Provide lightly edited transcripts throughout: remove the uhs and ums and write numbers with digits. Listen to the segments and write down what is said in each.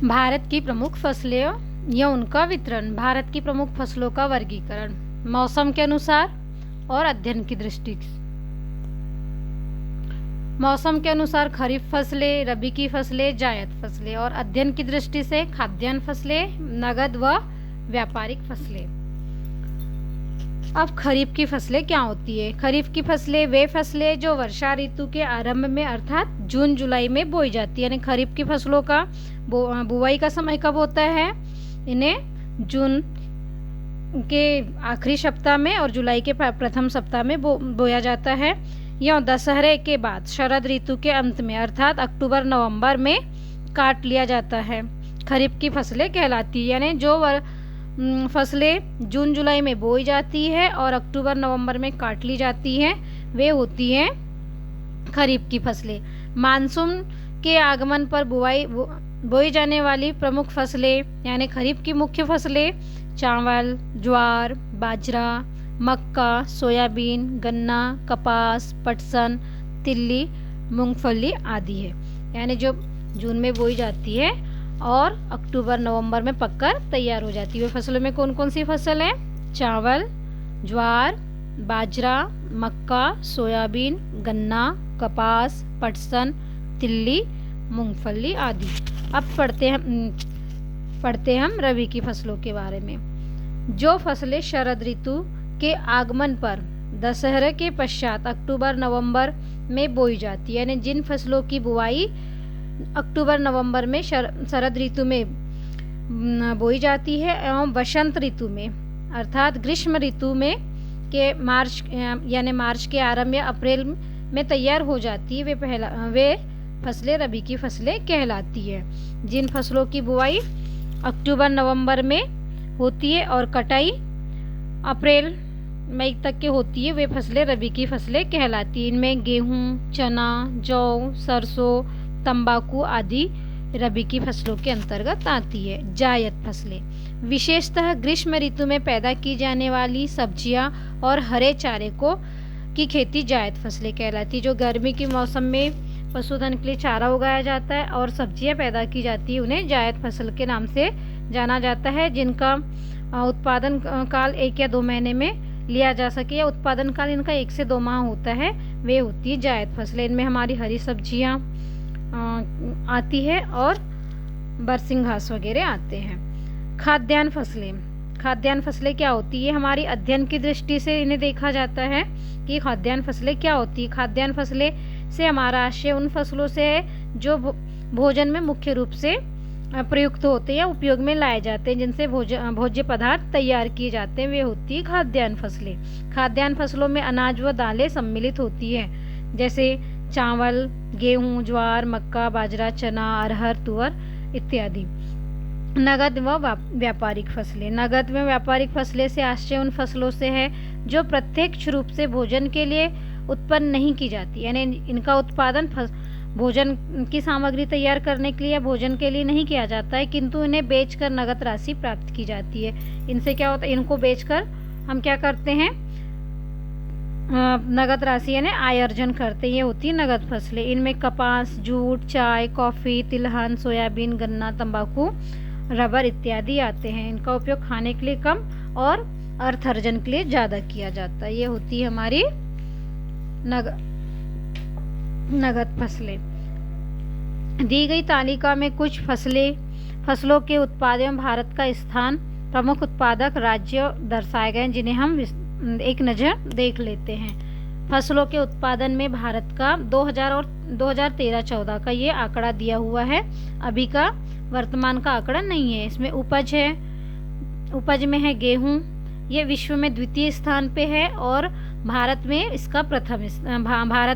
भारत की प्रमुख फसलें या उनका वितरण, भारत की प्रमुख फसलों का वर्गीकरण मौसम के अनुसार और अध्ययन की दृष्टि से। मौसम के अनुसार खरीफ फसलें, रबी की फसलें, जायद फसलें और अध्ययन की दृष्टि से खाद्यान्न फसलें, नगद व व्यापारिक फसलें। अब खरीफ की फसलें क्या होती है? खरीफ की फसलें वे फसलें जो वर्षा ऋतु के आरंभ में अर्थात जून जुलाई में बोई जाती है। यानी खरीफ की फसलों का बुवाई का समय कब होता है? इन्हें जून के आखिरी सप्ताह में और जुलाई के प्रथम सप्ताह में बोया जाता है। यह दशहरे के बाद शरद ऋतु के अंत में अर्थात अक्टूबर नवंबर में काट लिया जाता है। खरीफ की फसलें कहलाती है। यानी जो फसलें जून जुलाई में बोई जाती है और अक्टूबर नवंबर में काट ली जाती हैं, वे होती हैं खरीफ की फसलें। मानसून के आगमन पर बोई जाने वाली प्रमुख फसलें यानी खरीफ की मुख्य फसलें चावल, ज्वार, बाजरा, मक्का, सोयाबीन, गन्ना, कपास, पटसन, तिल्ली, मूंगफली आदि है। यानी जो जून में बोई जाती है और अक्टूबर नवंबर में पककर तैयार हो जाती है। फसलों में कौन कौन सी फसल है? चावल, ज्वार, बाजरा, मक्का, सोयाबीन, गन्ना, कपास, पटसन, तिल्ली, मूंगफली आदि। अब पढ़ते हम रबी की फसलों के बारे में। जो फसलें शरद ऋतु के आगमन पर दशहरे के पश्चात अक्टूबर नवंबर में बोई जाती है। यानी जिन फसलों की बुआई अक्टूबर नवंबर में शरद ऋतु में बोई जाती है एवं वसंत ऋतु में अर्थात ग्रीष्म ऋतु में के मार्च के आरंभ या अप्रैल में तैयार हो जाती है, वे फसलें रबी की फसलें कहलाती है। जिन फसलों की बुआई अक्टूबर नवंबर में होती है और कटाई अप्रैल मई तक के होती है, वे फसलें रबी की फसलें कहलाती हैं। इनमें गेहूं, चना, जौ, सरसों, तंबाकू आदि रबी की फसलों के अंतर्गत आती है। जायद फसलें विशेषतः ग्रीष्म ऋतु में पैदा की जाने वाली सब्जियां और हरे चारे की खेती जायद फसलें कहलाती है। जो गर्मी के मौसम में पशुधन के लिए चारा उगाया जाता है और सब्जियां पैदा की जाती है, उन्हें जायद फसल के नाम से जाना जाता है। जिनका उत्पादन काल 1 या 2 महीने में लिया जा सके या उत्पादन काल इनका 1 से 2 माह होता है, वे होती है जायद फसलें। इनमें हमारी हरी सब्जियां आती है और बरसिंग घास वगैरह आते हैं। खाद्यान्न फसलें क्या होती है? हमारी अध्ययन की दृष्टि से इन्हें देखा जाता है कि खाद्यान्न फसलें क्या होती है। खाद्यान्न फसलें से हमारा आशय उन फसलों से है जो भोजन में मुख्य रूप से प्रयुक्त होते हैं या उपयोग में लाए जाते हैं, जिनसे भोज्य पदार्थ तैयार किए जाते हैं, वे होती है खाद्यान्न फसलें। खाद्यान्न फसलों में अनाज व दालें सम्मिलित होती है, जैसे चावल, गेहूं, ज्वार, मक्का, बाजरा, चना, अरहर, तुअर इत्यादि। नगद व व्यापारिक फसलें से आशय उन फसलों से है जो प्रत्यक्ष रूप से भोजन के लिए उत्पन्न नहीं की जाती। यानी इनका उत्पादन भोजन की सामग्री तैयार करने के लिए या भोजन के लिए नहीं किया जाता है, किंतु इन्हें बेचकर नगद राशि प्राप्त की जाती है। इनसे क्या होता है? इनको बेचकर हम क्या करते हैं? नगद राशि यानी आय अर्जन करते हैं। ये होती है नगद फसलें। इनमें कपास, जूट, चाय, कॉफ़ी, तिलहन, सोयाबीन, गन्ना, तंबाकू, रबर इत्यादि आते हैं। इनका उपयोग खाने के लिए कम और अर्थ अर्जन के लिए ज़्यादा किया जाता है। ये होती है हमारी नगद फसलें। दी गई तालिका में कुछ फसलों के उत्पादन में भारत का स्थान, प्रमुख उत्पादक राज्य दर्शाए गए, जिन्हें हम एक नज़र देख लेते हैं। फसलों के उत्पादन में भारत का 2000 और 2013-14 का ये आंकड़ा दिया हुआ है, अभी का वर्तमान का आंकड़ा नहीं है। इसमें उपज में है गेहूं, ये विश्व में द्वितीय स्थान पे है और भारत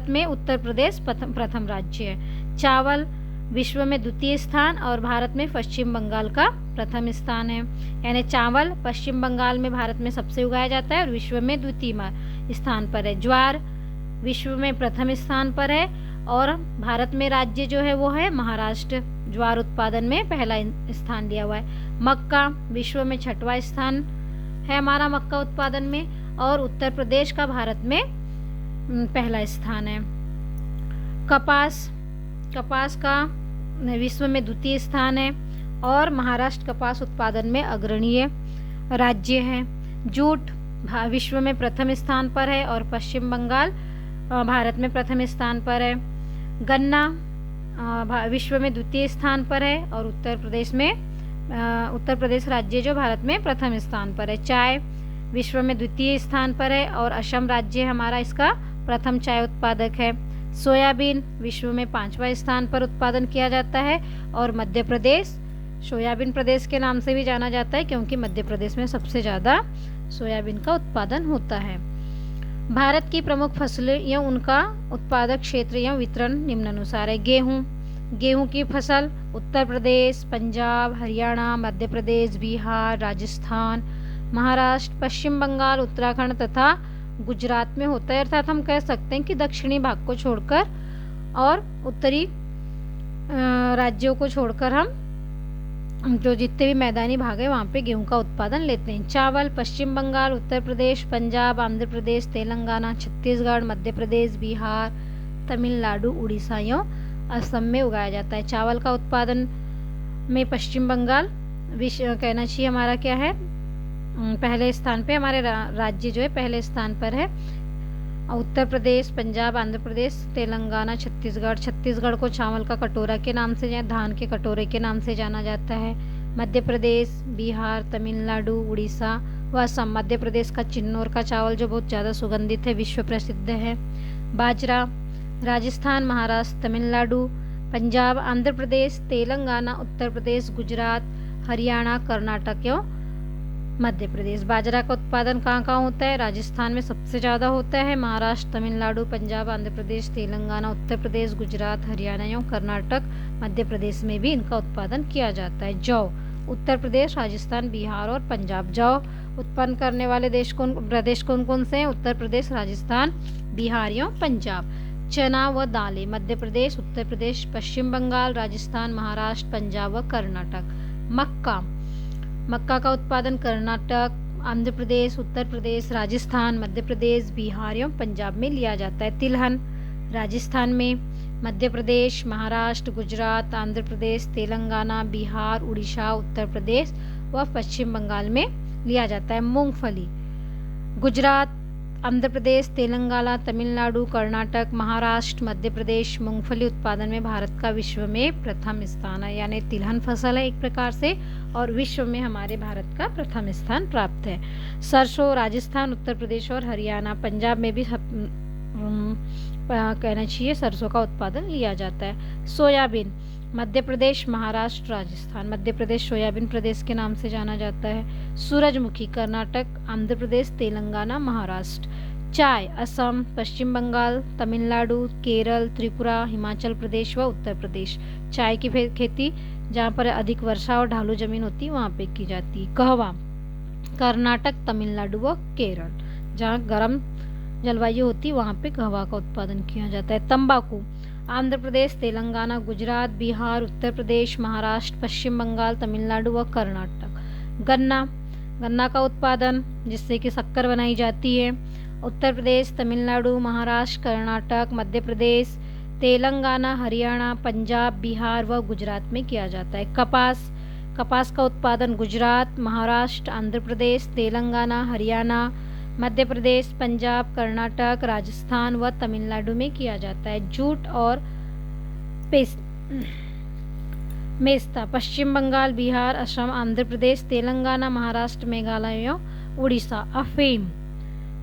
में उत्तर प्रदेश प्रथम राज्य है। चावल विश्व में द्वितीय स्थान और भारत में पश्चिम बंगाल का प्रथम स्थान है। यानी चावल पश्चिम बंगाल में भारत में सबसे उगाया जाता है और विश्व में द्वितीय स्थान पर है। ज्वार विश्व में प्रथम स्थान पर है और भारत में राज्य जो है वो है महाराष्ट्र, ज्वार उत्पादन में पहला स्थान लिया हुआ है। मक्का विश्व में 6वां स्थान है हमारा मक्का उत्पादन में और उत्तर प्रदेश का भारत में पहला स्थान है। कपास का विश्व में द्वितीय स्थान है और महाराष्ट्र कपास उत्पादन में अग्रणीय राज्य है। जूट विश्व में प्रथम स्थान पर है और पश्चिम बंगाल भारत में प्रथम स्थान पर है। गन्ना विश्व में द्वितीय स्थान पर है और उत्तर प्रदेश राज्य जो भारत में प्रथम स्थान पर है। चाय विश्व में द्वितीय स्थान पर है और असम राज्य हमारा इसका प्रथम चाय उत्पादक है। सोयाबीन विश्व में 5वां स्थान पर उत्पादन किया जाता है और मध्य प्रदेश सोयाबीन प्रदेश के नाम से भी जाना जाता है क्योंकि मध्य प्रदेश में सबसे ज़्यादा सोयाबीन का उत्पादन होता है। भारत की प्रमुख फसलें या उनका उत्पादक क्षेत्र या वितरण निम्नानुसार है। गेहूं की फसल उत्तर प्रदेश, पंजाब, हरियाणा, मध्य प्रदेश, बिहार, राजस्थान, महाराष्ट्र, पश्चिम बंगाल, उत्तराखंड तथा गुजरात में होता है। अर्थात हम कह सकते हैं कि दक्षिणी भाग को छोड़कर और उत्तरी राज्यों को छोड़कर हम जो जितने भी मैदानी भाग है वहाँ पे गेहूं का उत्पादन लेते हैं। चावल पश्चिम बंगाल, उत्तर प्रदेश, पंजाब, आंध्र प्रदेश, तेलंगाना, छत्तीसगढ़, मध्य प्रदेश, बिहार, तमिलनाडु, उड़ीसा एवं असम में उगाया जाता है। चावल का उत्पादन में पश्चिम बंगाल कहना चाहिए हमारा क्या है, पहले स्थान पे, हमारे राज्य जो है पहले स्थान पर है। उत्तर प्रदेश, पंजाब, आंध्र प्रदेश, तेलंगाना, छत्तीसगढ़ को चावल का कटोरा के नाम से या धान के कटोरे के नाम से जाना जाता है। मध्य प्रदेश, बिहार, तमिलनाडु, उड़ीसा व असम। मध्य प्रदेश का चिन्नौर का चावल जो बहुत ज़्यादा सुगंधित है, विश्व प्रसिद्ध है। बाजरा राजस्थान, महाराष्ट्र, तमिलनाडु, पंजाब, आंध्र प्रदेश, तेलंगाना, उत्तर प्रदेश, गुजरात, हरियाणा, कर्नाटक एवं मध्य प्रदेश। बाजरा का उत्पादन कहाँ कहाँ होता है? राजस्थान में सबसे ज़्यादा होता है। महाराष्ट्र, तमिलनाडु, पंजाब, आंध्र प्रदेश, तेलंगाना, उत्तर प्रदेश, गुजरात, हरियाणा एवं कर्नाटक, मध्य प्रदेश में भी इनका उत्पादन किया जाता है। जौ उत्तर प्रदेश, राजस्थान, बिहार और पंजाब। जौ उत्पन्न करने वाले प्रदेश कौन कौन से हैं? उत्तर प्रदेश, राजस्थान, बिहार एवं पंजाब। चना व दालें मध्य प्रदेश, उत्तर प्रदेश, पश्चिम बंगाल, राजस्थान, महाराष्ट्र, पंजाब व कर्नाटक। मक्का का उत्पादन कर्नाटक, आंध्र प्रदेश, उत्तर प्रदेश, राजस्थान, मध्य प्रदेश, बिहार एवं पंजाब में लिया जाता है। तिलहन राजस्थान में, मध्य प्रदेश, महाराष्ट्र, गुजरात, आंध्र प्रदेश, तेलंगाना, बिहार, उड़ीसा, उत्तर प्रदेश व पश्चिम बंगाल में लिया जाता है। मूंगफली गुजरात, आंध्र प्रदेश, तेलंगाना, तमिलनाडु, कर्नाटक, महाराष्ट्र, मध्य प्रदेश। मूंगफली उत्पादन में भारत का विश्व में प्रथम स्थान है, यानी तिलहन फसल है एक प्रकार से, और विश्व में हमारे भारत का प्रथम स्थान प्राप्त है। सरसों राजस्थान, उत्तर प्रदेश और हरियाणा, पंजाब में भी कहना चाहिए सरसों का उत्पादन लिया जाता है। सोयाबीन मध्य प्रदेश, महाराष्ट्र, राजस्थान, मध्य प्रदेश सोयाबीन प्रदेश के नाम से जाना जाता है। सूरजमुखी कर्नाटक, आंध्र प्रदेश, तेलंगाना, महाराष्ट्र। चाय असम, पश्चिम बंगाल, तमिलनाडु, केरल, त्रिपुरा, हिमाचल प्रदेश व उत्तर प्रदेश। चाय की खेती जहाँ पर अधिक वर्षा और ढालू जमीन होती है वहाँ पे की जाती है। कहवा कर्नाटक, तमिलनाडु व केरल, जहाँ गर्म जलवायु होती है वहाँ पे कहवा का उत्पादन किया जाता है। तंबाकू आंध्र प्रदेश, तेलंगाना, गुजरात, बिहार, उत्तर प्रदेश, महाराष्ट्र, पश्चिम बंगाल, तमिलनाडु व कर्नाटक। गन्ना का उत्पादन जिससे कि शक्कर बनाई जाती है, उत्तर प्रदेश, तमिलनाडु, महाराष्ट्र, कर्नाटक, मध्य प्रदेश, तेलंगाना, हरियाणा, पंजाब, बिहार व गुजरात में किया जाता है। कपास का उत्पादन गुजरात, महाराष्ट्र, आंध्र प्रदेश, तेलंगाना, हरियाणा, मध्य प्रदेश, पंजाब, कर्नाटक, राजस्थान व तमिलनाडु में किया जाता है। जूट और मेस्ता पश्चिम बंगाल, बिहार, असम, आंध्र प्रदेश, तेलंगाना, महाराष्ट्र, मेघालय एवं उड़ीसा। अफीम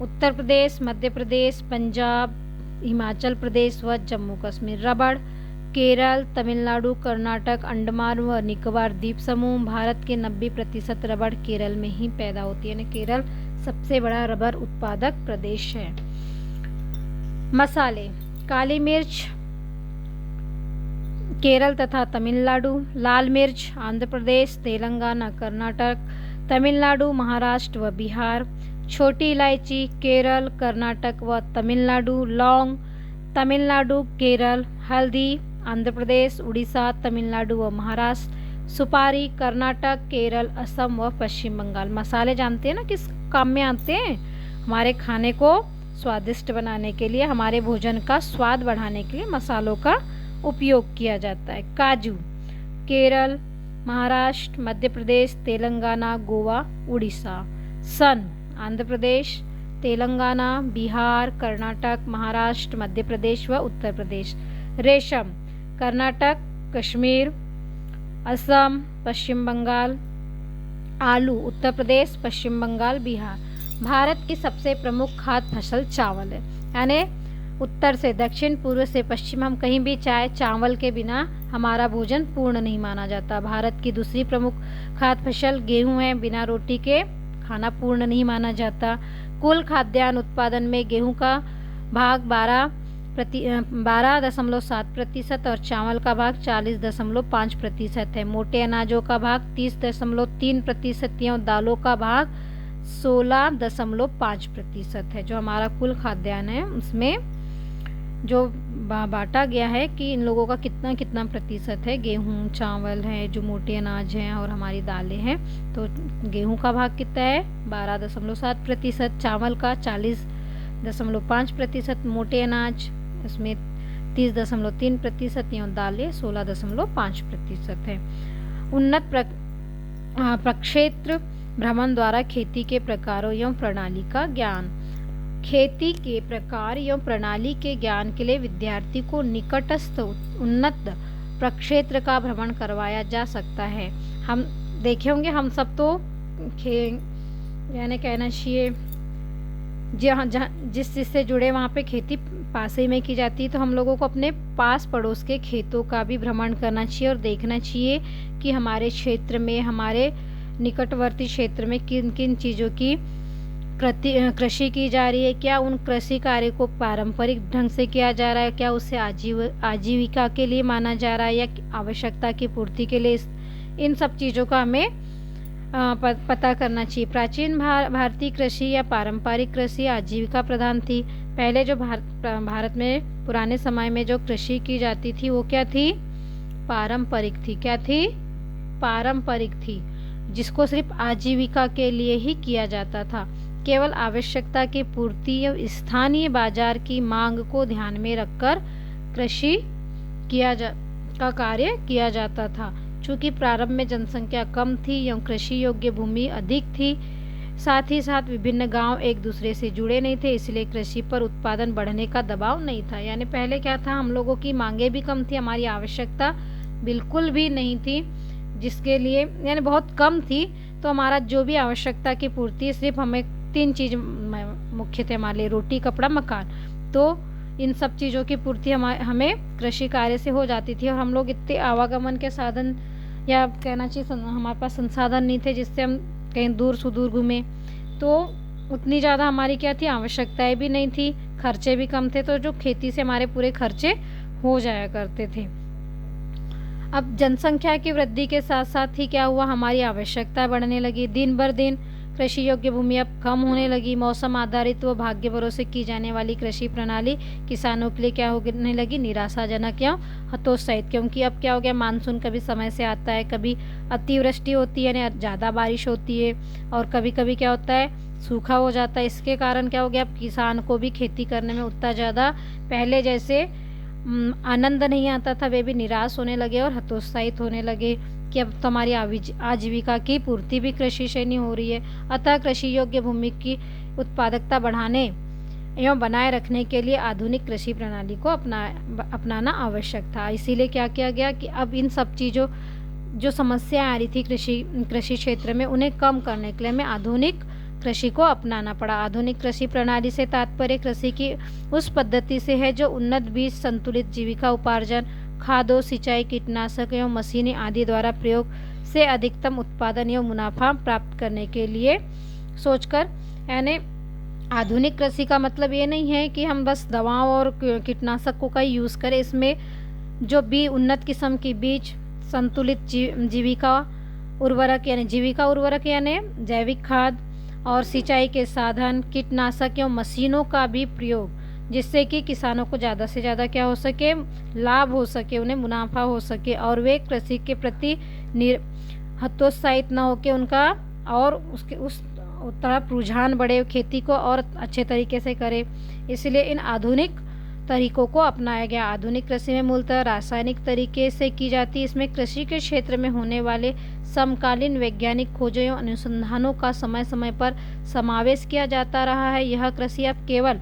उत्तर प्रदेश, मध्य प्रदेश, पंजाब, हिमाचल प्रदेश व जम्मू कश्मीर। रबड़ केरल, तमिलनाडु, कर्नाटक, अंडमान व निकोबार द्वीप समूह। भारत के 90% रबड़ केरल में ही पैदा होती है, यानी केरल सबसे बड़ा रबर उत्पादक प्रदेश है। मसाले काली मिर्च केरल तथा तमिलनाडु, लाल मिर्च आंध्र प्रदेश, तेलंगाना, कर्नाटक, तमिलनाडु, महाराष्ट्र व बिहार। छोटी इलायची केरल, कर्नाटक व तमिलनाडु, लौंग तमिलनाडु, केरल। हल्दी आंध्र प्रदेश, उड़ीसा, तमिलनाडु व महाराष्ट्र। सुपारी कर्नाटक, केरल, असम व पश्चिम बंगाल। मसाले जानते हैं ना किस काम में आते हैं? हमारे खाने को स्वादिष्ट बनाने के लिए, हमारे भोजन का स्वाद बढ़ाने के लिए मसालों का उपयोग किया जाता है। काजू केरल, महाराष्ट्र, मध्य प्रदेश, तेलंगाना, गोवा, उड़ीसा। सन आंध्र प्रदेश, तेलंगाना, बिहार, कर्नाटक, महाराष्ट्र, मध्य प्रदेश व उत्तर प्रदेश। रेशम कर्नाटक, कश्मीर, असम, पश्चिम बंगाल। आलू उत्तर प्रदेश, पश्चिम बंगाल, बिहार। भारत की सबसे प्रमुख खाद्य फसल चावल है, यानी उत्तर से दक्षिण, पूर्व से पश्चिम, हम कहीं भी चाय चावल के बिना हमारा भोजन पूर्ण नहीं माना जाता। भारत की दूसरी प्रमुख खाद्य फसल गेहूं है, बिना रोटी के खाना पूर्ण नहीं माना जाता। कुल खाद्यान्न उत्पादन में गेहूं का भाग 12.7% और चावल का भाग 40.5% है। मोटे अनाजों का भाग 30.3% है और दालों का भाग 16.5% है। जो हमारा कुल खाद्यान्न है उसमें जो बांटा गया है कि इन लोगों का कितना कितना प्रतिशत है। गेहूं, चावल है, जो मोटे अनाज हैं और हमारी दालें हैं। तो गेहूं का भाग कितना है 12.7%, चावल का 40.5%, मोटे अनाज इसमें 30.3% और दालें 16.5% है। उन्नत प्रक्षेत्र भ्रमण द्वारा खेती के प्रकारों एवं प्रणाली का ज्ञान। खेती के प्रकार एवं प्रणाली के ज्ञान के लिए विद्यार्थी को निकटस्थ उन्नत प्रक्षेत्र का भ्रमण करवाया जा सकता है। हम देखे होंगे, हम सब तो यानी कहना चाहिए जहाँ जिस चीज़ से जुड़े वहाँ पे खेती पास ही में की जाती है, तो हम लोगों को अपने पास पड़ोस के खेतों का भी भ्रमण करना चाहिए और देखना चाहिए कि हमारे क्षेत्र में, हमारे निकटवर्ती क्षेत्र में किन किन चीज़ों की कृषि की जा रही है। क्या उन कृषि कार्य को पारंपरिक ढंग से किया जा रहा है, क्या उसे आजीविका के लिए माना जा रहा है या आवश्यकता की पूर्ति के लिए। इन सब चीज़ों का हमें पता करना चाहिए। प्राचीन भारतीय कृषि या पारंपरिक कृषि आजीविका प्रधान थी। पहले जो भारत में पुराने समय में जो कृषि की जाती थी वो क्या थी, पारंपरिक थी। क्या थी, पारंपरिक थी, जिसको सिर्फ आजीविका के लिए ही किया जाता था। केवल आवश्यकता की पूर्ति एवं स्थानीय बाजार की मांग को ध्यान में रखकर कृषि का कार्य किया जाता था। चूँकि प्रारंभ में जनसंख्या कम थी एवं कृषि योग्य भूमि अधिक थी, साथ ही साथ विभिन्न गांव एक दूसरे से जुड़े नहीं थे, इसलिए कृषि पर उत्पादन बढ़ने का दबाव नहीं था। यानी पहले क्या था, हम लोगों की मांगे भी कम थी, हमारी आवश्यकता बिल्कुल भी नहीं थी, जिसके लिए यानी बहुत कम थी। तो हमारा जो भी आवश्यकता की पूर्ति, सिर्फ हमें 3 चीज़ मुख्य थे हमारे लिए, रोटी, कपड़ा, मकान। तो इन सब चीज़ों की पूर्ति हमें कृषि कार्य से हो जाती थी। और हम लोग इतने आवागमन के साधन या कहना चाहिए हमारे पास संसाधन नहीं थे जिससे हम कहीं दूर सुदूर घूमें। तो उतनी ज़्यादा हमारी क्या थी, आवश्यकताएं भी नहीं थी, खर्चे भी कम थे। तो जो खेती से हमारे पूरे खर्चे हो जाया करते थे। अब जनसंख्या की वृद्धि के साथ साथ ही क्या हुआ, हमारी आवश्यकता बढ़ने लगी। दिन भर दिन कृषि योग्य भूमि अब कम होने लगी। मौसम आधारित व भाग्य भरोसे की जाने वाली कृषि प्रणाली किसानों के लिए क्या होने लगी, निराशाजनक या हतोत्साहित। क्योंकि अब क्या हो गया, मानसून कभी समय से आता है, कभी अतिवृष्टि होती है यानी ज़्यादा बारिश होती है, और कभी कभी क्या होता है, सूखा हो जाता है। इसके कारण क्या हो गया, अब किसान को भी खेती करने में उतना ज़्यादा पहले जैसे आनंद नहीं आता था, वे भी निराश होने लगे और हतोत्साहित होने लगे कि अब तो हमारी आजीविका की पूर्ति भी कृषि से नहीं हो रही है। अतः कृषि योग्य भूमि की उत्पादकता बढ़ाने एवं बनाए रखने के लिए आधुनिक कृषि प्रणाली को अपनाना आवश्यक था। इसीलिए क्या किया गया कि अब इन सब चीज़ों जो समस्याएं आ रही थी कृषि क्षेत्र में, उन्हें कम करने के लिए हमें आधुनिक कृषि को अपनाना पड़ा। आधुनिक कृषि प्रणाली से तात्पर्य कृषि की उस पद्धति से है जो उन्नत बीज, संतुलित जीविका उपार्जन, खादों, सिंचाई, कीटनाशक एवं मशीनें आदि द्वारा प्रयोग से अधिकतम उत्पादन एवं मुनाफा प्राप्त करने के लिए सोचकर। यानी आधुनिक कृषि का मतलब ये नहीं है कि हम बस दवाओं और कीटनाशकों का यूज़ करें। इसमें जो भी उन्नत किस्म की बीज, संतुलित जीविका उर्वरक यानी जैविक खाद और सिंचाई के साधन, कीटनाशक एवं मशीनों का भी प्रयोग, जिससे कि किसानों को ज़्यादा से ज़्यादा क्या हो सके, लाभ हो सके, उन्हें मुनाफा हो सके और वे कृषि के प्रति हतोत्साहित न होकर उनका और उसके उस तरफ रुझान बढ़े, खेती को और अच्छे तरीके से करे। इसलिए इन आधुनिक तरीकों को अपनाया गया। आधुनिक कृषि में मूलतः रासायनिक तरीके से की जाती है। इसमें कृषि के क्षेत्र में होने वाले समकालीन वैज्ञानिक खोजों एवं अनुसंधानों का समय समय पर समावेश किया जाता रहा है। यह कृषि अब केवल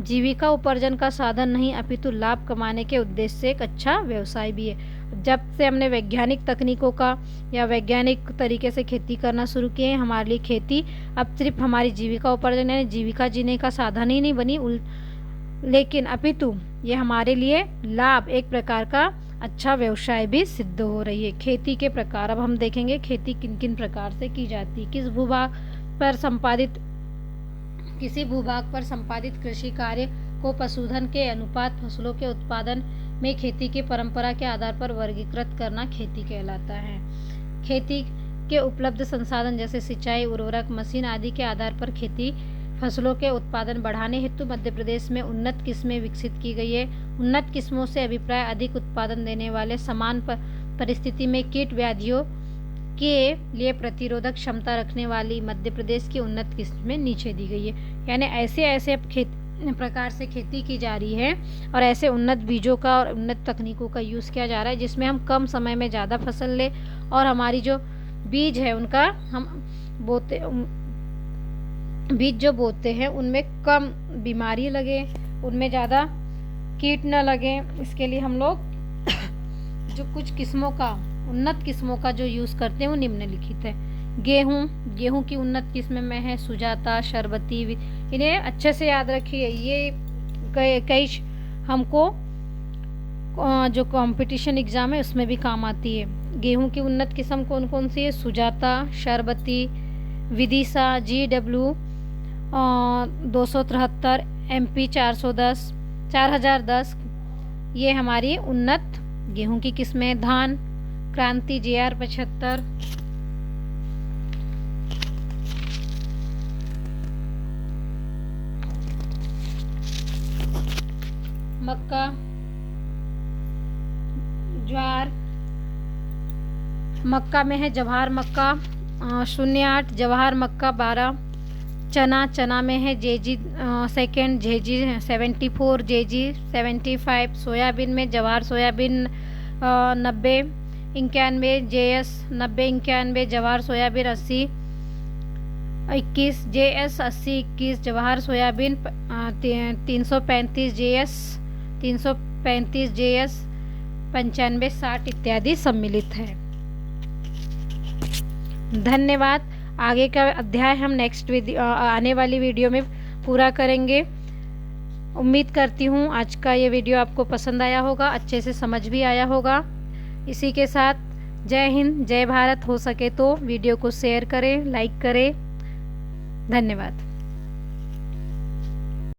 जीविका उपार्जन का साधन नहीं अपितु लाभ कमाने के उद्देश्य से एक अच्छा व्यवसाय भी है। जब से हमने वैज्ञानिक तकनीकों का या वैज्ञानिक तरीके से खेती करना शुरू किए हैं, हमारे लिए खेती अब सिर्फ हमारी जीविका उपार्जन यानी जीविका जीने का साधन ही नहीं बनी, लेकिन अपितु ये हमारे लिए लाभ, एक प्रकार का अच्छा व्यवसाय भी सिद्ध हो रही है। खेती के प्रकार अब हम देखेंगे खेती किन किन प्रकार से की जाती है। किसी भूभाग पर संपादित कृषि कार्य को पशुधन के अनुपात फसलों के उत्पादन में खेती की परंपरा के आधार पर वर्गीकृत करना खेती कहलाता है। खेती के उपलब्ध संसाधन जैसे सिंचाई, उर्वरक, मशीन आदि के आधार पर खेती फसलों के उत्पादन बढ़ाने हेतु मध्य प्रदेश में उन्नत किस्में विकसित की गई है। उन्नत किस्मों से अभिप्राय अधिक उत्पादन देने वाले, समान परिस्थिति में कीट व्याधियों के लिए प्रतिरोधक क्षमता रखने वाली मध्य प्रदेश की उन्नत किस्में नीचे दी गई है। यानी ऐसे प्रकार से खेती की जा रही है और ऐसे उन्नत बीजों का और उन्नत तकनीकों का यूज़ किया जा रहा है जिसमें हम कम समय में ज़्यादा फसल ले और हमारी जो बीज है उनका हम बीज जो बोते हैं उनमें कम बीमारी लगे, उनमें ज़्यादा कीट न लगे। इसके लिए हम लोग जो कुछ किस्मों का, उन्नत किस्मों का जो यूज़ करते हैं वो निम्नलिखित है। गेहूं की उन्नत किस्म में है सुजाता, शरबती। इन्हें अच्छे से याद रखिए, ये कई हमको जो कंपटीशन एग्ज़ाम है उसमें भी काम आती है। गेहूं की उन्नत किस्म कौन कौन सी है? सुजाता, शरबती, विदिशा, GW 273, MP 4010, ये हमारी उन्नत गेहूं की किस्में। धान, क्रांति JR 75, मक्का, ज्वार, मक्का में है जवाहर मक्का 08, जवाहर मक्का 12। चना में है JG 2, JG 74, JG 75। सोयाबीन में Jawahar soybean 90, 91, JS 90, 91, Jawahar soybean 80, 21, JS 80, 21, Jawahar soybean 335, JS 335, JS 95, 60 इत्यादि सम्मिलित है। धन्यवाद। आगे का अध्याय हम नेक्स्ट आने वाली वीडियो में पूरा करेंगे। उम्मीद करती हूँ आज का ये वीडियो आपको पसंद आया होगा, अच्छे से समझ भी आया होगा। इसी के साथ जय हिंद, जय भारत। हो सके तो वीडियो को शेयर करें, लाइक करें। धन्यवाद।